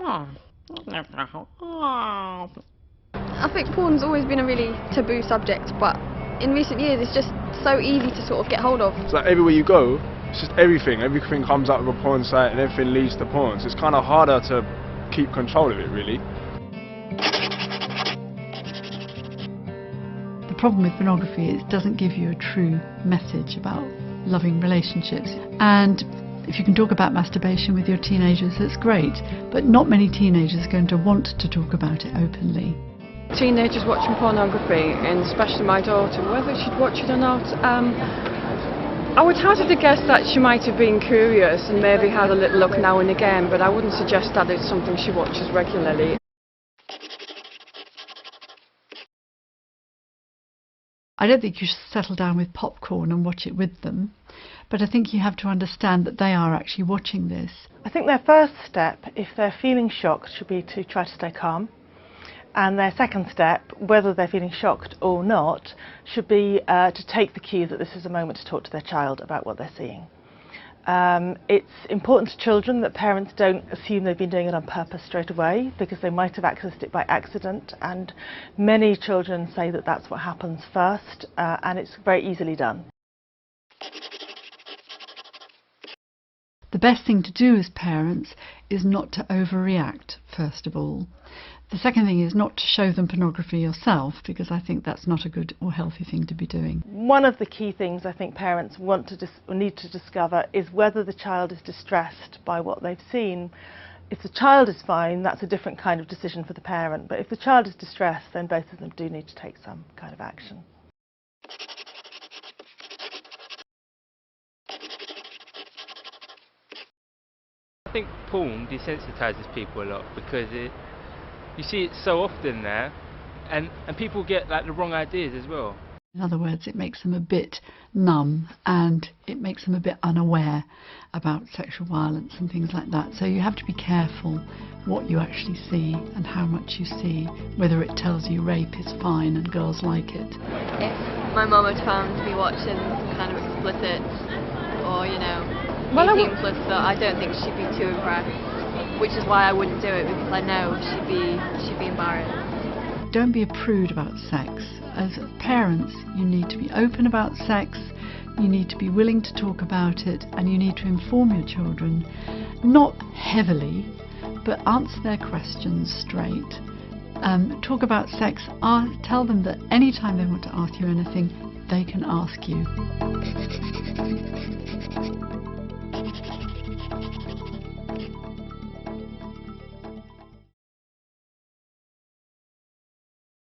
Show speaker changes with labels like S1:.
S1: I think porn's always been a really taboo subject, but in recent years it's just so easy to sort of get hold of.
S2: It's like everywhere you go, it's just everything comes out of a porn site and everything leads to porn. So it's kind of harder to keep control of it, really.
S3: The problem with pornography is it doesn't give you a true message about loving relationships. And if you can talk about masturbation with your teenagers, that's great, but not many teenagers are going to want to talk about it openly.
S4: Teenagers watching pornography, and especially my daughter, whether she'd watch it or not, I would hazard a guess that she might have been curious and maybe had a little look now and again, but I wouldn't suggest that it's something she watches regularly.
S3: I don't think you should settle down with popcorn and watch it with them, but I think you have to understand that they are actually watching this.
S5: I think their first step, if they're feeling shocked, should be to try to stay calm. And their second step, whether they're feeling shocked or not, should be to take the cue that this is a moment to talk to their child about what they're seeing. It's important to children that parents don't assume they've been doing it on purpose straight away, because they might have accessed it by accident, and many children say that that's what happens first, and it's very easily done.
S3: The best thing to do as parents is not to overreact, first of all. The second thing is not to show them pornography yourself, because I think that's not a good or healthy thing to be doing.
S5: One of the key things I think parents need to discover is whether the child is distressed by what they've seen. If the child is fine, that's a different kind of decision for the parent, but if the child is distressed, then both of them do need to take some kind of action.
S6: I think porn desensitises people a lot, because you see it so often there, and people get like the wrong ideas as well.
S3: In other words, it makes them a bit numb, and it makes them a bit unaware about sexual violence and things like that. So you have to be careful what you actually see and how much you see, whether it tells you rape is fine and girls like it.
S1: If my mum had found me watching some kind of explicit or, you know, influence, I don't think she'd be too impressed. Which is why I wouldn't do it, because I know she'd be embarrassed.
S3: Don't be a prude about sex. As parents, you need to be open about sex, you need to be willing to talk about it, and you need to inform your children, not heavily, but answer their questions straight. Talk about sex, tell them that anytime they want to ask you anything, they can ask you.